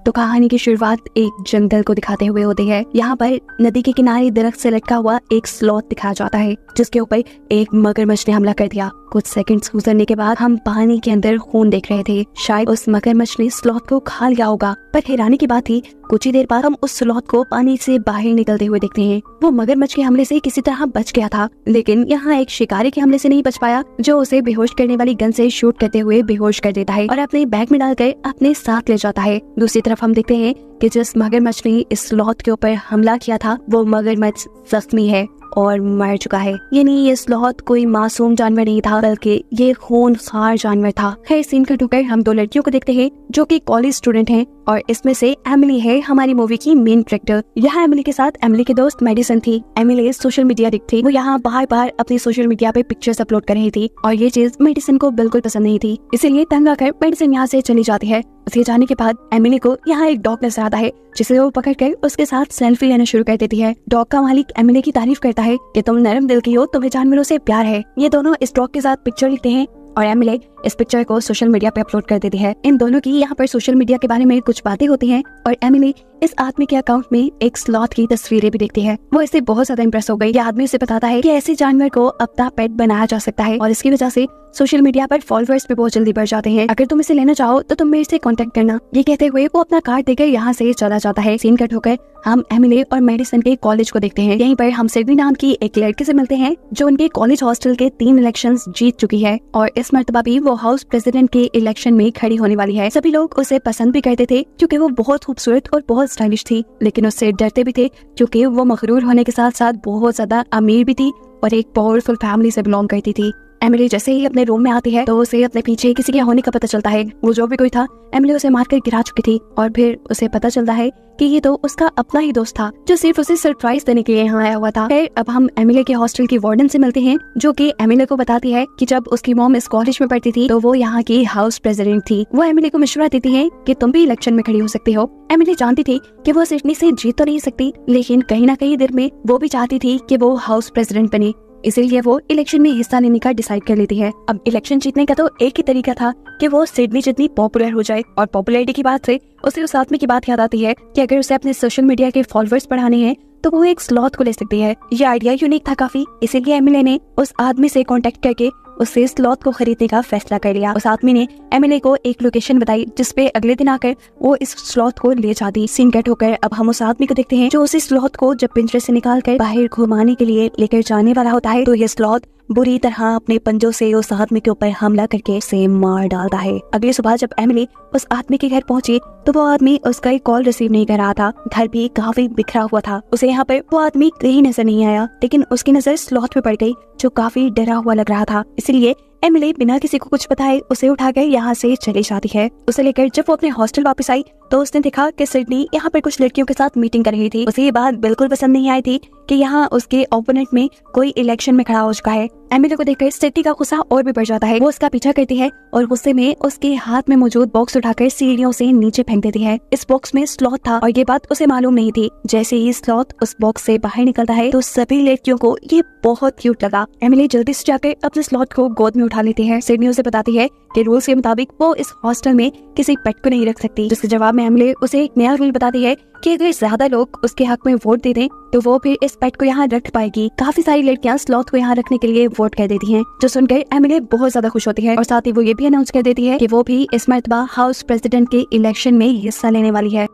तो कहानी की शुरुआत एक जंगल को दिखाते हुए होती है। यहाँ पर नदी के किनारे दरख्त से लटका हुआ एक स्लॉथ दिखाया जाता है जिसके ऊपर एक मगरमच्छ ने हमला कर दिया। कुछ सेकंड्स गुजरने के बाद हम पानी के अंदर खून देख रहे थे। शायद उस मगरमच्छ ने स्लॉथ को खा लिया होगा, पर हैरानी की बात थी कुछ ही देर बाद हम उस स्लॉथ को पानी से बाहर निकलते हुए देखते हैं। वो मगरमच्छ के हमले से किसी तरह बच गया था, लेकिन यहाँ एक शिकारी के हमले से नहीं बच पाया जो उसे बेहोश करने वाली गन से शूट करते हुए बेहोश कर देता है और अपने बैग में डालकर अपने साथ ले जाता है। दूसरी तरफ हम देखते हैं कि जिस मगरमच्छ ने इस स्लॉथ के ऊपर हमला किया था वो मगरमच्छ जख्मी है और मर चुका है। यानी ये स्लॉथ कोई मासूम जानवर नहीं था, बल्कि ये खूनखार जानवर था। खैर, सीन कट होकर हम दो लड़कियों को देखते हैं जो कि कॉलेज स्टूडेंट हैं और इसमें से एमिली है हमारी मूवी की मेन कैरेक्टर। यहाँ एमिली के साथ एमिली की दोस्त मेडिसन थी। एमिली सोशल मीडिया एडिक्ट थी। वो यहाँ बार अपनी सोशल मीडिया पे पिक्चर्स अपलोड कर रही थी और ये चीज मेडिसन को बिल्कुल पसंद नहीं थी, इसीलिए तंग आकर मेडिसन यहाँ से चली जाती है। उसके जाने के बाद एमिली को यहाँ एक डॉग नजर आता है जिसे वो पकड़कर उसके साथ सेल्फी लेना शुरू कर देती है। डॉग का मालिक एमिली की तारीफ करता है कि तुम नरम दिल की हो, तुम्हें जानवरों से प्यार है। ये दोनों इस डॉग के साथ पिक्चर लेते हैं और एमिली इस पिक्चर को सोशल मीडिया पे अपलोड कर देती है। इन दोनों की यहाँ पर सोशल मीडिया के बारे में कुछ बातें होती हैं और एमिली इस आदमी के अकाउंट में एक स्लॉथ की तस्वीरें भी देखती है। वो इससे बहुत ज्यादा इंप्रेस हो गई। ये आदमी उसे बताता है कि ऐसे जानवर को अपना पेट बनाया जा सकता है और इसकी वजह से सोशल मीडिया पर फॉलोअर्स भी बहुत जल्दी बढ़ जाते हैं। अगर तुम इसे लेना चाहो तो तुम मेरे से कांटेक्ट करना। ये कहते हुए वो अपना कार्ड देकर यहाँ से चला जाता है। सीन कट होकर हम एमिली और मेडिसन के कॉलेज को देखते हैं। यहीं पर हम सिडनी नाम की एक लड़की से मिलते हैं जो उनके कॉलेज हॉस्टल के 3 इलेक्शंस जीत चुकी है और इस मर्तबा भी वो हाउस प्रेसिडेंट के इलेक्शन में खड़ी होने वाली है। सभी लोग उसे पसंद भी करते थे क्योंकि वो बहुत खूबसूरत और बहुत स्टाइलिश थी, लेकिन उससे डरते भी थे क्योंकि वो मगरूर होने के साथ साथ बहुत ज्यादा अमीर भी थी और एक पावरफुल फैमिली से बिलोंग करती थी। एमिली जैसे ही अपने रूम में आती है तो उसे अपने पीछे किसी के होने का पता चलता है। वो जो भी कोई था एमिली उसे मारकर गिरा चुकी थी और फिर उसे पता चलता है कि ये तो उसका अपना ही दोस्त था जो सिर्फ उसे सरप्राइज देने के लिए यहाँ आया हुआ था। फिर अब हम एमिली के हॉस्टल की वार्डन से मिलते हैं जो कि एमिली को बताती है कि जब उसकी मॉम इस कॉलेज में पढ़ती थी तो वो यहाँ की हाउस प्रेसिडेंट थी। वो एमिली को मशवरा देती है कि तुम भी इलेक्शन में खड़ी हो सकती हो। एमिली जानती थी कि वो सिडनी से जीत तो नहीं सकती, लेकिन कहीं ना कहीं दिल में वो भी चाहती थी कि वो हाउस प्रेसिडेंट बने, इसीलिए वो इलेक्शन में हिस्सा लेने का डिसाइड कर लेती है। अब इलेक्शन जीतने का तो एक ही तरीका था कि वो सिडनी जितनी पॉपुलर हो जाए और पॉपुलैरिटी की बात से उसे उस आदमी की बात याद आती है कि अगर उसे अपने सोशल मीडिया के फॉलोअर्स बढ़ाने हैं तो वो एक स्लॉथ को ले सकती है। ये आइडिया यूनिक था काफी, इसीलिए एमिली ने उस आदमी से कांटेक्ट करके उससे स्लॉथ को खरीदने का फैसला कर लिया। उस आदमी ने एमिली को एक लोकेशन बताई जिसपे अगले दिन आकर वो इस स्लॉथ को ले जाती। सीन कट होकर अब हम उस आदमी को देखते हैं जो उस स्लॉथ को जब पिंजरे से निकाल कर बाहर घुमाने के लिए लेकर जाने वाला होता है तो ये स्लॉथ बुरी तरह अपने पंजों से उस आदमी के ऊपर हमला करके उसे मार डालता है। अगली सुबह जब एमिली उस आदमी के घर पहुंची तो वो आदमी उसका एक कॉल रिसीव नहीं कर रहा था। घर भी काफी बिखरा हुआ था। उसे यहाँ पर वो आदमी कहीं नजर नहीं आया, लेकिन उसकी नजर स्लॉथ पे पड़ गई जो काफी डरा हुआ लग रहा था। इसलिए एमिली बिना किसी को कुछ बताए उसे उठाकर यहाँ से चली जाती है। उसे लेकर जब वो अपने हॉस्टल वापस आई तो उसने देखा कि सिडनी यहाँ पर कुछ लड़कियों के साथ मीटिंग कर रही थी। उसे ये बात बिल्कुल पसंद नहीं आई थी कि यहाँ उसके ओपोनेंट में कोई इलेक्शन में खड़ा हो चुका है। एमिली को देखकर सिडनी का गुस्सा और भी बढ़ जाता है। वो उसका पीछा करती है और गुस्से में उसके हाथ में मौजूद बॉक्स उठाकर सीढ़ियों से नीचे फेंक देती है। इस बॉक्स में स्लॉथ था और ये बात उसे मालूम नहीं थी। जैसे ही स्लॉथ उस बॉक्स से बाहर निकलता है तो सभी लड़कियों को ये बहुत क्यूट लगा। एमिली जल्दी से जाकर अपने स्लॉथ को गोद में उठा लेती है। सिडनी उसे बताती है कि रूल्स के मुताबिक वो इस हॉस्टल में किसी पेट को नहीं रख सकती, जिसके जवाब में एमिली उसे एक नया रूल बताती है कि अगर ज्यादा लोग उसके हक में वोट दे दें तो वो फिर इस पेट को यहाँ रख पाएगी। काफी सारी लड़कियां स्लॉथ को यहाँ रखने के लिए वोट कर देती हैं, जो सुनकर एमिली बहुत ज्यादा खुश होती है और साथ ही वो ये भी अनाउंस कर देती है कि वो भी इस मर्तबा हाउस प्रेसिडेंट के इलेक्शन में हिस्सा लेने वाली है।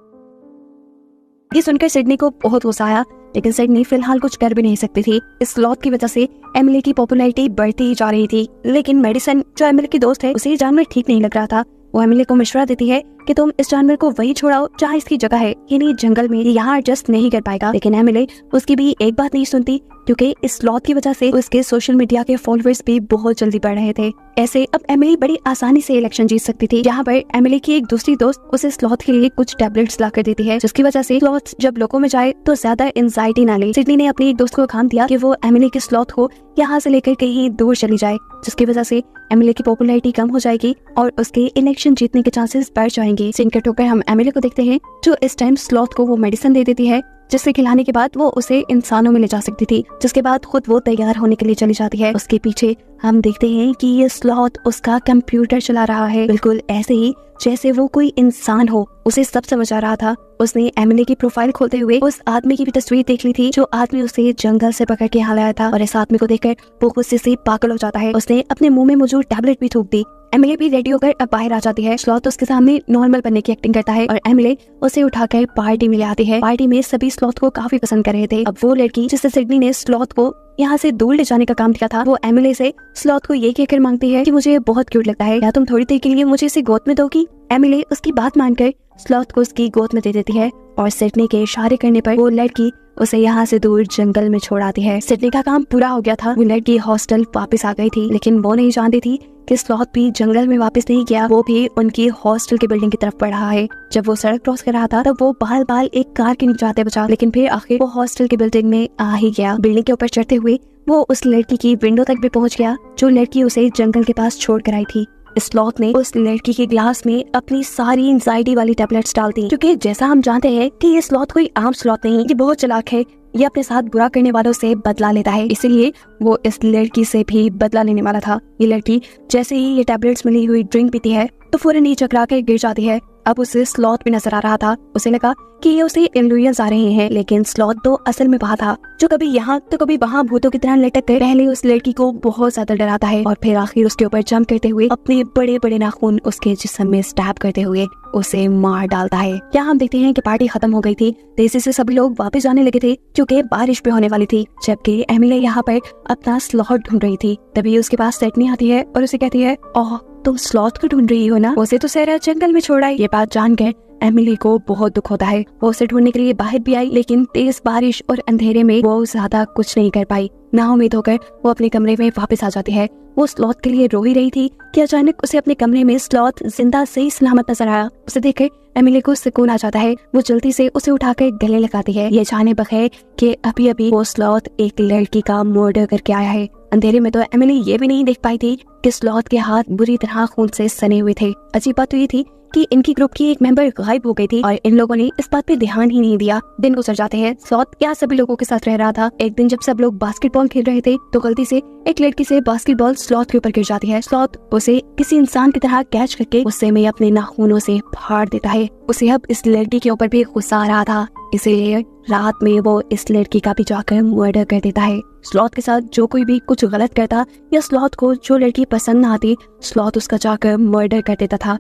ये सुनकर सिडनी को बहुत गुस्सा आया, लेकिन सिडनी फिलहाल कुछ कर भी नहीं सकती थी। इस स्लॉथ की वजह से एमिली की पॉपुलैरिटी बढ़ती ही जा रही थी। लेकिन मेडिसन जो एमिली की दोस्त है उसे ये जानवर ठीक नहीं लग रहा था। वो एमिली को मशवरा देती है कि तुम इस जानवर को वही छोड़ाओ जहाँ इसकी जगह है, यानी जंगल में। यहाँ एडजस्ट नहीं कर पाएगा। लेकिन एमिली उसकी भी एक बात नहीं सुनती क्योंकि इस स्लॉथ की वजह से उसके सोशल मीडिया के फॉलोअर्स भी बहुत जल्दी बढ़ रहे थे। ऐसे अब एमिली बड़ी आसानी से इलेक्शन जीत सकती थी। यहाँ पर एमिली की एक दूसरी दोस्त उसे स्लॉथ के लिए कुछ टैबलेट्स ला कर देती है, जिसकी वजह से स्लॉथ जब लोगों में जाए तो ज्यादा एंजाइटी ना ले। सिडनी ने अपनी एक दोस्त को काम दिया कि वो एमिली के स्लॉथ को यहाँ से लेकर कहीं दूर चली जाए, जिसकी वजह से एमिली की पॉपुलैरिटी कम हो जाएगी और उसके इलेक्शन जीतने के चांसेस बढ़ जाएंगे। जाएंगी। सीन कट होकर हम एमिली को देखते हैं जो इस टाइम स्लॉथ को वो मेडिसिन दे देती है जिससे खिलाने के बाद वो उसे इंसानों में ले जा सकती थी, जिसके बाद खुद वो तैयार होने के लिए चली जाती है। उसके पीछे हम देखते हैं कि ये स्लॉथ उसका कंप्यूटर चला रहा है, बिल्कुल ऐसे ही जैसे वो कोई इंसान हो। उसे सब समझ आ रहा था। उसने एमिली की प्रोफाइल खोलते हुए उस आदमी की भी तस्वीर देख ली थी जो आदमी उसे जंगल से पकड़ के यहाँ लाया था, और इस आदमी को देखकर वो गुस्से से पागल हो जाता है। उसने अपने मुंह में मौजूद टैबलेट भी थूक दी। एमिली भी रेडी होकर अब बाहर आ जाती है। स्लॉथ उसके सामने नॉर्मल बनने की एक्टिंग करता है और एमिली उसे उठाकर पार्टी में ले आती है। पार्टी में सभी स्लॉथ को काफी पसंद कर रहे थे। अब वो लड़की जिसे सिडनी ने स्लॉथ को यहाँ से दूर ले जाने का काम किया था, वो एमिली से स्लॉथ को ये कहकर मांगती है कि मुझे बहुत क्यूट लगता है, या तुम थोड़ी देर के लिए मुझे इसे गोद में दोगी। एमिली उसकी बात मानकर स्लॉथ को उसकी गोद में दे देती है और सिडनी के इशारे करने पर वो लड़की उसे यहाँ से दूर जंगल में छोड़ आती है। सिडनी का काम पूरा हो गया था। वो लड़की हॉस्टल वापस आ गई थी, लेकिन वो नहीं जानती थी कि स्लॉथ भी जंगल में वापस नहीं गया, वो भी उनकी हॉस्टल की बिल्डिंग की तरफ बढ़ रहा है। जब वो सड़क क्रॉस कर रहा था तब वो बाल बाल एक कार के नीचे आते बचा, लेकिन फिर आखिर वो हॉस्टल की बिल्डिंग में आ ही गया। बिल्डिंग के ऊपर चढ़ते हुए वो उस लड़की की विंडो तक भी पहुंच गया जो लड़की उसे जंगल के पास छोड़ कर आई थी। स्लॉथ ने उस लड़की के ग्लास में अपनी सारी एंजाइटी वाली टैबलेट्स डाल दी, क्योंकि जैसा हम जानते हैं कि ये स्लॉथ कोई आम स्लॉथ नहीं, ये बहुत चालाक है। ये अपने साथ बुरा करने वालों से बदला लेता है, इसीलिए वो इस लड़की से भी बदला लेने वाला था। ये लड़की जैसे ही ये टैबलेट्स मिली हुई ड्रिंक पीती है तो फौरन नीचे चकरा कर गिर जाती है। अब उसे स्लॉथ भी नजर आ रहा था। उसे लगा कि ये उसे इल्यूजन्स आ रहे हैं, लेकिन स्लॉथ तो असल में वहाँ था, जो कभी यहाँ तो कभी वहाँ भूतों की तरह लटक कर पहले उस लड़की को बहुत ज्यादा डराता है और फिर आखिर उसके ऊपर जंप करते हुए अपने बड़े बड़े नाखून उसके जिस्म में स्टैब करते हुए उसे मार डालता है। यहाँ हम देखते हैं कि पार्टी खत्म हो गई थी। तेजी से सभी लोग वापस जाने लगे थे क्योंकि बारिश भी होने वाली थी, जबकि एमिली यहाँ पर अपना स्लॉथ ढूंढ रही थी। तभी उसके पास सिडनी आती है और उसे कहती है, ओह तुम स्लॉथ को ढूंढ रही हो ना, उसे तो सहरा जंगल में छोड़ा। ये बात जानकर एमिली को बहुत दुख होता है। वो उसे ढूंढने के लिए बाहर भी आई, लेकिन तेज बारिश और अंधेरे में वो ज्यादा कुछ नहीं कर पाई। ना उम्मीद होकर वो अपने कमरे में वापस आ जाती है। वो स्लॉथ के लिए रो ही रही थी कि अचानक उसे अपने कमरे में स्लॉथ जिंदा सही सलामत नजर आया। उसे देखकर एमिली को सुकून आ जाता है। वो जल्दी से उसे उठाकर गले लगाती है, ये जाने बगैर कि अभी अभी वो स्लॉथ एक लड़की का मर्डर करके आया है। अंधेरे में तो एमिली ये भी नहीं देख पाई थी कि स्लॉथ के हाथ बुरी तरह खून से सने हुए थे। अजीब बात तो ये थी कि इनकी ग्रुप की एक मेंबर गायब हो गई थी और इन लोगों ने इस बात पे ध्यान ही नहीं दिया। दिन गुजर जाते हैं। स्लॉथ क्या सभी लोगों के साथ रह रहा था। एक दिन जब सब लोग बास्केटबॉल खेल रहे थे तो गलती से एक लड़की से बास्केटबॉल स्लॉथ के ऊपर गिर जाती है। स्लॉथ उसे किसी इंसान की तरह कैच करके गुस्से में अपने नाखूनों से फाड़ देता है। उसे अब इस लड़की के ऊपर भी गुस्सा आ रहा था, इसीलिए रात में वो इस लड़की का भी जाकर मर्डर कर देता है। स्लॉथ के साथ जो कोई भी कुछ गलत करता या स्लॉथ को जो लड़की पसंद न आती, स्लॉथ उसका जाकर मर्डर कर देता था।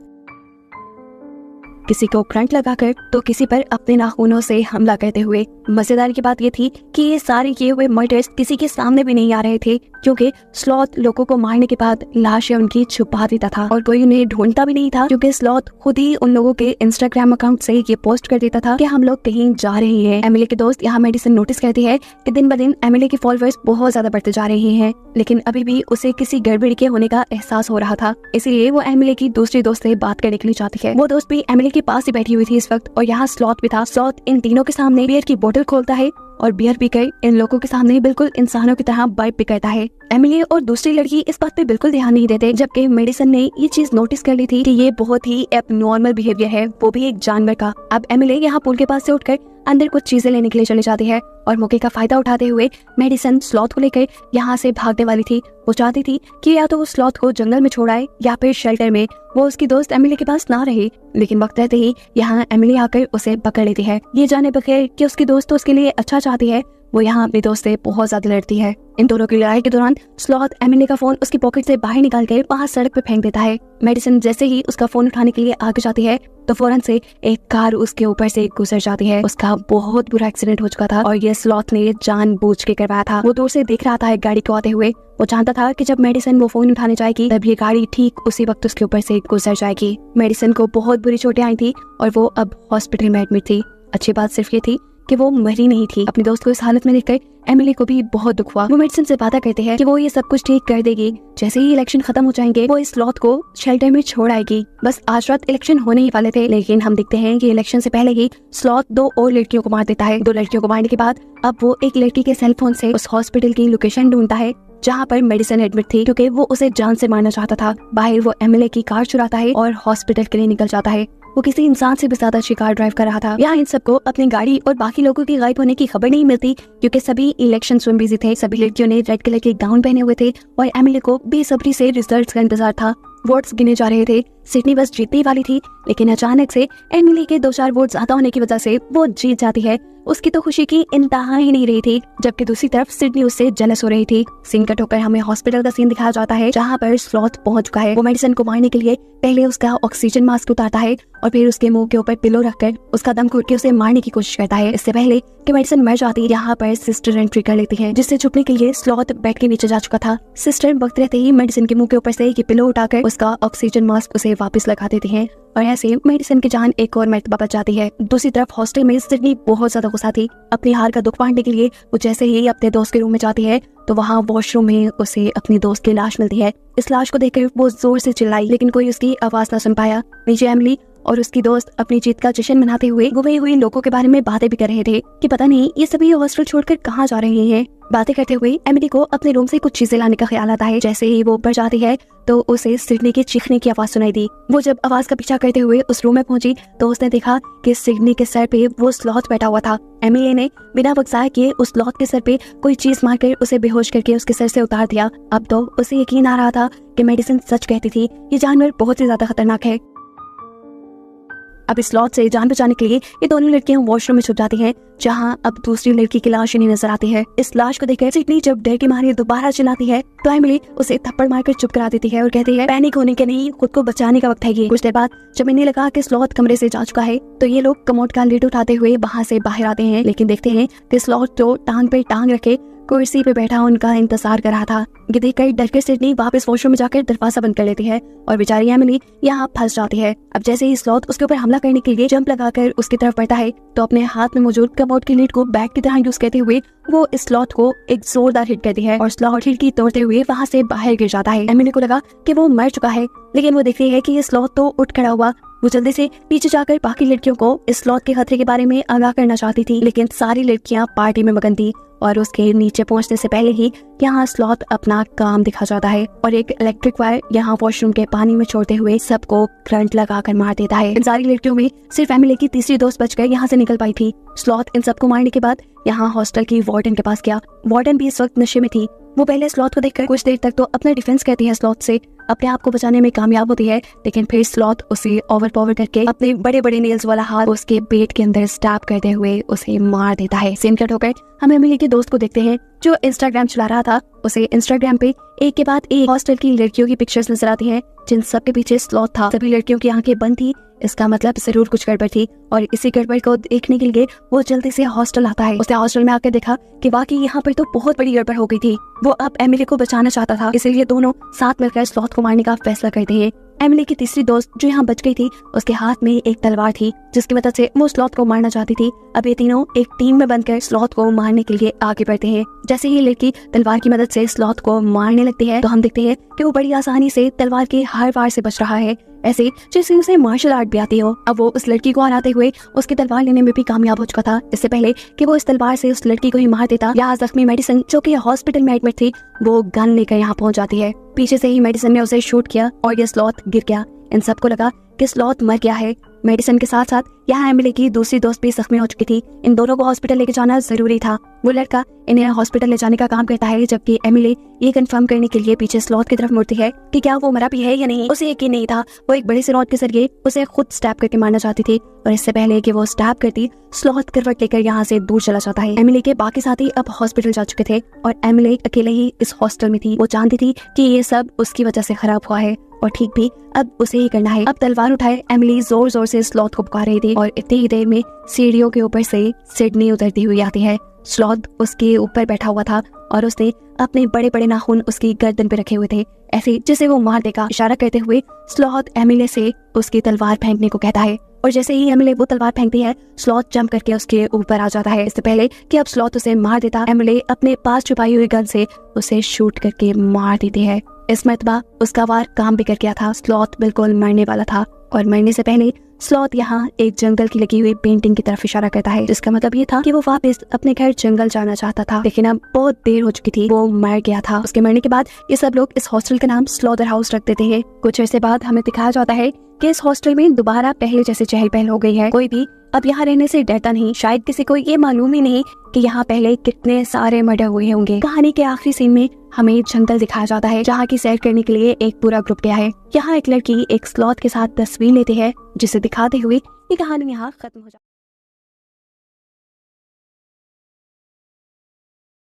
किसी को करंट लगाकर तो किसी पर अपने नाखूनों से हमला करते हुए। मजेदार की बात ये थी कि ये सारे किए हुए मर्डर्स किसी के सामने भी नहीं आ रहे थे, क्योंकि स्लॉथ लोगों को मारने के बाद लाशें उनकी छुपा देता था और कोई उन्हें ढूंढता भी नहीं था, क्योंकि स्लॉथ खुद ही उन लोगों के इंस्टाग्राम अकाउंट से ये पोस्ट कर देता था कि हम लोग कहीं जा रहे हैं। एमिली के दोस्त यहाँ मेडिसिन नोटिस करती है कि दिन ब दिन एमिली के फॉलोअर्स बहुत ज्यादा बढ़ते जा रहे हैं, लेकिन अभी भी उसे किसी गड़बड़ी के होने का एहसास हो रहा था। इसलिए वो एमिली की दूसरी दोस्त से बात करने के लिए चाहती है। वो दोस्त भी एमिली के पास ही बैठी हुई थी इस वक्त, और यहाँ स्लॉथ भी था। स्लॉथ इन तीनों के सामने बियर की बोतल खोलता है और बियर पीकर इन लोगों के सामने बिल्कुल इंसानों की तरह बर्फ भी करता है। एमिली और दूसरी लड़की इस बात पे बिल्कुल ध्यान नहीं देते, जबकि मेडिसन ने ये चीज नोटिस कर ली थी कि ये बहुत ही एबनॉर्मल बिहेवियर है, वो भी एक जानवर का। अब एमिली यहाँ पुल के पास से उठकर अंदर कुछ चीजें लेने के लिए चली जाती है और मौके का फायदा उठाते हुए मेडिसन स्लॉथ को लेकर यहाँ से भागने वाली थी। वो चाहती थी कि या तो वो स्लॉथ को जंगल में छोड़ाए या फिर शेल्टर में वो उसकी दोस्त एमिली के पास ना रहे, लेकिन वक्त रहते ही यहाँ एमिली आकर उसे पकड़ लेती है। ये जाने बगैर कि उसकी दोस्त तो उसके लिए अच्छा चाहती है, वो यहाँ अपनी दोस्त से बहुत ज्यादा लड़ती है। इन दोनों की लड़ाई के दौरान स्लॉथ एमिली का फोन उसकी पॉकेट से बाहर निकाल कर वहाँ सड़क पे फेंक देता है। मेडिसन जैसे ही उसका फोन उठाने के लिए आगे जाती है तो फौरन से एक कार उसके ऊपर से गुजर जाती है। उसका बहुत बुरा एक्सीडेंट हो चुका था और ये स्लॉथ ने जानबूझ के करवाया था। वो दूर से देख रहा था एक गाड़ी को आते हुए। वो जानता था कि जब मेडिसन वो फोन उठाने जाएगी तब ये गाड़ी ठीक उसी वक्त उसके ऊपर से गुजर जाएगी। मेडिसन को बहुत बुरी चोटें आई थी और वो अब हॉस्पिटल में एडमिट थी। अच्छी बात सिर्फ ये थी कि वो मरी नहीं थी। अपनी दोस्त को इस हालत में देखकर एमिली को भी बहुत दुख हुआ। वो मेडिसन से वादा करते हैं कि वो ये सब कुछ ठीक कर देगी। जैसे ही इलेक्शन खत्म हो जाएंगे वो इस स्लॉथ को शेल्टर में छोड़ आएगी। बस आज रात इलेक्शन होने ही वाले थे, लेकिन हम देखते हैं कि इलेक्शन से पहले ही स्लॉथ 2 और लड़कियों को मार देता है। 2 लड़कियों को मारने के बाद अब वो एक लड़की के सेल फोन से उस हॉस्पिटल की लोकेशन ढूंढता है जहाँ पर मेडिसन एडमिट थी, क्योंकि वो उसे जान से मारना चाहता था। बाहर वो एमिली की कार चुराता है और हॉस्पिटल के लिए निकल जाता है। वो किसी इंसान से भी ज्यादा अच्छी कार ड्राइव कर रहा था। यहाँ इन सबको अपनी गाड़ी और बाकी लोगों के गायब होने की खबर नहीं मिलती क्योंकि सभी इलेक्शन में बिजी थे। सभी लड़कियों ने रेड कलर के गाउन पहने हुए थे और एमिली को बेसब्री से रिजल्ट्स का इंतजार था। वोट्स गिने जा रहे थे। सिडनी बस जीतने वाली थी, लेकिन अचानक से एमिली के 2-4 वोट ज्यादा होने की वजह से वो जीत जाती है। उसकी तो खुशी की इंतहा ही नहीं रही थी, जबकि दूसरी तरफ सिडनी उससे जेलस हो रही थी। सीन कट होकर हमें हॉस्पिटल का सीन दिखाया जाता है, जहाँ पर स्लॉथ पहुंच चुका है। वो मेडिसिन को मारने के लिए पहले उसका ऑक्सीजन मास्क उतारता है और फिर उसके मुंह के ऊपर पिलो रखकर उसका दम घुट के उसे मारने की कोशिश करता है। इससे पहले कि मेडिसिन मर जाती, यहाँ पर सिस्टर एंट्री कर लेती है, जिससे छुपने के लिए स्लॉथ बेड के नीचे जा चुका था। सिस्टर वक्त रहते ही मेडिसिन के मुंह के ऊपर से ये पिलो उठाकर उसका ऑक्सीजन मास्क उसे वापस लगा देती है और ऐसे मेडिसिन की जान एक और मर्तबा बच जाती है। दूसरी तरफ हॉस्टल में सिडनी बहुत ज्यादा गुस्सा थी। अपनी हार का दुख बांटने के लिए वो जैसे ही अपने दोस्त के रूम में जाती है तो वहाँ वॉशरूम में उसे अपनी दोस्त की लाश मिलती है। इस लाश को देखकर वो जोर से चिल्लाई, लेकिन कोई उसकी आवाज न सुन पाया। नीचे एमिली और उसकी दोस्त अपनी जीत का जश्न मनाते हुए गुमे हुए लोगों के बारे में बातें भी कर रहे थे कि पता नहीं ये सभी हॉस्टल छोड़कर कहाँ जा रहे हैं। बातें करते हुए एमिली को अपने रूम से कुछ चीजें लाने का ख्याल आता है। जैसे ही वो ऊपर जाती है तो उसे सिडनी के चीखने की आवाज सुनाई दी। वो जब आवाज का पीछा करते हुए उस रूम में पहुंची तो उसने देखा कि सिडनी के सर पे वो स्लॉथ बैठा हुआ था। एमिली ने बिना वक्साए किए उस स्लॉथ के सर पे कोई चीज मारकर उसे बेहोश करके उसके सर से उतार दिया। अब तो उसे यकीन आ रहा था कि मेडिसिन सच कहती थी, ये जानवर बहुत ही ज्यादा खतरनाक है। अब इस स्लॉथ से जान बचाने के लिए ये दोनों लड़कियां वॉशरूम में छुप जाती हैं, जहां अब दूसरी लड़की की लाश नहीं नजर आती है। इस लाश को देखकर सिडनी जब डर के मारे दोबारा चिल्लाती है तो एमिली उसे थप्पड़ मारकर चुप करा देती है और कहती है पैनिक होने के नहीं, खुद को बचाने का वक्त है ये। कुछ देर बाद जब इन्हें लगा कि स्लॉथ कमरे से जा चुका है तो ये लोग कमोड का लिड उठाते हुए वहाँ से बाहर आते हैं, लेकिन देखते हैं कि स्लॉथ तो टांग पे टांग रखे कुर्सी पे बैठा उनका इंतजार कर रहा था। ये देखकर डरकर सिडनी वापस वॉशरूम में जाकर दरवाजा बंद कर लेती है और बेचारी एमिली यहाँ फंस जाती है। अब जैसे ही स्लॉथ उसके ऊपर हमला करने के लिए जंप लगाकर उसकी तरफ बढ़ता है तो अपने हाथ में मौजूद कमोड की लीड को बैट की तरह यूज करते हुए वो इस स्लॉथ को एक जोरदार हिट करती है और स्लॉथ खिड़की तोड़ते हुए वहाँ से बाहर गिर जाता है। एमिली को लगा कि वो मर चुका है, लेकिन वो देखती है कि ये स्लॉथ तो उठ खड़ा हुआ। वो जल्दी से पीछे जाकर बाकी लड़कियों को इस स्लॉथ के खतरे के बारे में आगाह करना चाहती थी, लेकिन सारी लड़कियां पार्टी में मगन थी और उसके नीचे पहुंचने से पहले ही यहाँ स्लॉथ अपना काम दिखा जाता है और एक इलेक्ट्रिक वायर यहाँ वॉशरूम के पानी में छोड़ते हुए सबको करंट लगाकर मार देता है। इन सारी लड़कियों में सिर्फ एमिली की तीसरी दोस्त बचकर यहाँ से निकल पाई थी। स्लॉथ इन सबको मारने के बाद यहाँ हॉस्टल की वार्डन के पास गया। वार्डन भी इस वक्त नशे में थी। वो पहले स्लॉथ को देखकर कुछ देर तक तो अपना डिफेंस करती है, स्लॉथ से अपने आप को बचाने में कामयाब होती है, लेकिन फिर स्लॉथ उसे ओवरपावर करके अपने बड़े बड़े नेल्स वाला हाथ उसके पेट के अंदर स्टैब करते हुए उसे मार देता है। सीन कट होकर हम एमिली के दोस्त को देखते हैं जो इंस्टाग्राम चला रहा था। उसे इंस्टाग्राम पे एक के बाद एक हॉस्टल की लड़कियों की पिक्चर्स नजर आती हैं, जिन सब के पीछे स्लॉथ था। सभी लड़कियों की आंखें बंद थी, इसका मतलब जरूर कुछ गड़बड़ थी और इसी गड़बड़ को देखने के लिए वो जल्दी से हॉस्टल आता है। उसने हॉस्टल में आकर देखा कि वाकई यहाँ पर तो बहुत बड़ी गड़बड़ हो गई थी। वो अब एमिली को बचाना चाहता था, इसलिए दोनों साथ मिलकर स्लॉथ को मारने का फैसला करते हैं। एमिली की तीसरी दोस्त जो यहाँ बच गई थी, उसके हाथ में एक तलवार थी जिसकी मदद से वो स्लॉथ को मारना चाहती थी। अब ये तीनों एक टीम में बनकर स्लॉथ को मारने के लिए आगे बढ़ते हैं। जैसे ही लड़की तलवार की मदद से स्लॉथ को मारने लगती है तो हम देखते हैं कि वो बड़ी आसानी से तलवार के हर वार से बच रहा है, ऐसे जैसे उसे मार्शल आर्ट भी आती हो। अब वो उस लड़की को हराते हुए उसकी तलवार लेने में भी कामयाब हो चुका था। इससे पहले कि वो इस तलवार से उस लड़की को ही मार देता, यहाँ जख्मी मेडिसिन जो कि हॉस्पिटल में एडमिट थी वो गन लेकर यहाँ पहुंच जाती है। पीछे से ही मेडिसिन ने उसे शूट किया और ये स्लॉथ गिर गया। इन सबको लगा कि स्लॉथ मर गया है। मेडिसिन के साथ साथ यहाँ एमिली की दूसरी दोस्त भी जख्मी हो चुकी थी। इन दोनों को हॉस्पिटल लेके जाना जरूरी था। वो लड़का इन्हें हॉस्पिटल ले जाने का काम करता है, जबकि एमिली ये कंफर्म करने के लिए पीछे स्लॉथ की तरफ मुड़ती है कि क्या वो मरा भी है या नहीं। उसे यकीन नहीं था। वो एक बड़े से रॉड के जरिए उसे खुद स्टैब करके मारना चाहती थी और इससे पहले कि वो स्टैब करती, स्लॉथ करवट लेकर यहाँ से दूर चला जाता है। एमिली के बाकी साथी अब हॉस्पिटल जा चुके थे और एमिली अकेले ही इस हॉस्टल में थी। वो जानती थी कि ये सब उसकी वजह से खराब हुआ है और ठीक भी अब उसे ही करना है। अब तलवार उठाए एमिली जोर जोर से स्लॉथ को पुकार रही थी और इतनी ही देर में सीढ़ियों के ऊपर से सिडनी उतरती हुई आती है। स्लॉथ उसके ऊपर बैठा हुआ था और उसने अपने बड़े बड़े नाखून उसकी गर्दन पे रखे हुए थे, ऐसे जिसे वो मार देगा। इशारा करते हुए स्लॉथ एमिली से उसकी तलवार फेंकने को कहता है और जैसे ही एमिली वो तलवार फेंकती है स्लॉथ जंप करके उसके ऊपर आ जाता है। इससे पहले कि अब स्लॉथ उसे मार देता, एमिली अपने पास छुपाई हुई गन से उसे शूट करके मार देती है। इस मरतबा उसका वार काम भी कर गया था। स्लॉथ बिल्कुल मरने वाला था और मरने से पहले स्लॉथ यहाँ एक जंगल की लगी हुई पेंटिंग की तरफ इशारा करता है, जिसका मतलब ये था कि वो वापस अपने घर जंगल जाना चाहता था, लेकिन अब बहुत देर हो चुकी थी, वो मर गया था। उसके मरने के बाद ये सब लोग इस हॉस्टल का नाम स्लॉटर हाउस रख देते हैं। कुछ अर्से बाद हमें दिखाया जाता है कि इस हॉस्टल में दोबारा पहले जैसे चहल पहल हो गई है। कोई भी अब यहाँ रहने से डरता नहीं। शायद किसी को ये मालूम ही नहीं कि यहाँ पहले कितने सारे मर्डर हुए होंगे। कहानी के आखिरी सीन में हमें जंगल दिखाया जाता है जहाँ की सैर करने के लिए एक पूरा ग्रुप गया है। यहाँ एक लड़की एक स्लॉथ के साथ तस्वीर लेती है जिसे दिखाते हुए ये कहानी यहाँ खत्म हो जाती है।